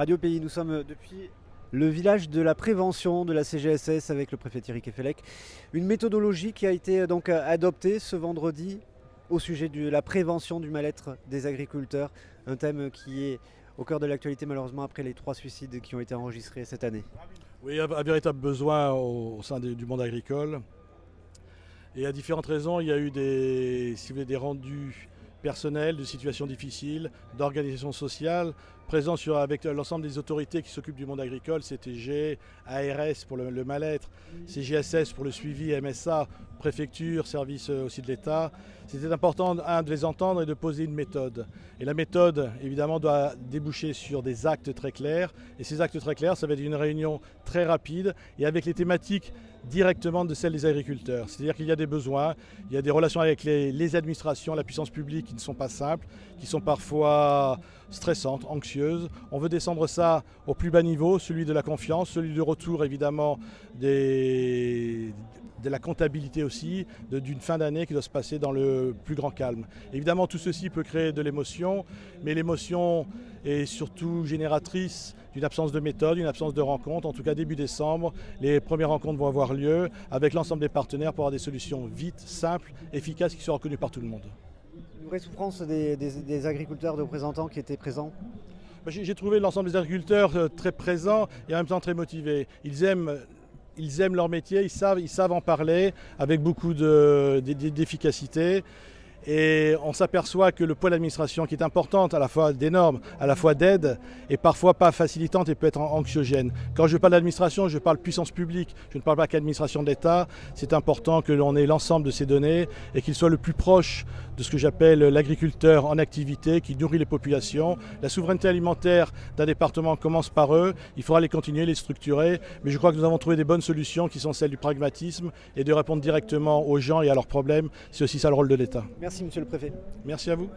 Radio Pays, nous sommes depuis le village de la prévention de la CGSS avec le préfet Thierry Kefelec. Une méthodologie qui a été donc adoptée ce vendredi au sujet de la prévention du mal-être des agriculteurs. Un thème qui est au cœur de l'actualité malheureusement après les 3 suicides qui ont été enregistrés cette année. Oui, il y a un véritable besoin au sein du monde agricole. Et à différentes raisons, il y a eu des rendus personnels, de situations difficiles, d'organisations sociales, présents avec l'ensemble des autorités qui s'occupent du monde agricole, CTG, ARS pour le mal-être, CGSS pour le suivi, MSA, préfecture, service aussi de l'État. C'était important, de les entendre et de poser une méthode. Et la méthode, évidemment, doit déboucher sur des actes très clairs. Et ces actes très clairs, ça va être une réunion très rapide et avec les thématiques directement de celles des agriculteurs. C'est-à-dire qu'il y a des besoins, il y a des relations avec les administrations, la puissance publique qui ne sont pas simples, qui sont parfois stressantes, anxieuses. On veut descendre ça au plus bas niveau, celui de la confiance, celui du retour évidemment de la comptabilité aussi, d'une fin d'année qui doit se passer dans le plus grand calme. Évidemment, tout ceci peut créer de l'émotion, mais l'émotion est surtout génératrice d'une absence de méthode, d'une absence de rencontre. En tout cas, début décembre, les premières rencontres vont avoir lieu avec l'ensemble des partenaires pour avoir des solutions vite, simples, efficaces qui soient reconnues par tout le monde. Une vraie souffrance des agriculteurs, des représentants qui étaient présents. J'ai trouvé l'ensemble des agriculteurs très présents et en même temps très motivés. Ils aiment leur métier, ils savent en parler avec beaucoup d'efficacité. Et on s'aperçoit que le poids de l'administration, qui est importante, à la fois des normes, à la fois d'aide, est parfois pas facilitante et peut être anxiogène. Quand je parle d'administration, je parle puissance publique, je ne parle pas qu'administration d'État. C'est important que l'on ait l'ensemble de ces données et qu'il soit le plus proche de ce que j'appelle l'agriculteur en activité qui nourrit les populations. La souveraineté alimentaire d'un département commence par eux, il faudra les continuer, les structurer, mais je crois que nous avons trouvé des bonnes solutions qui sont celles du pragmatisme et de répondre directement aux gens et à leurs problèmes. C'est aussi ça le rôle de l'État. Merci Monsieur le Préfet. Merci à vous.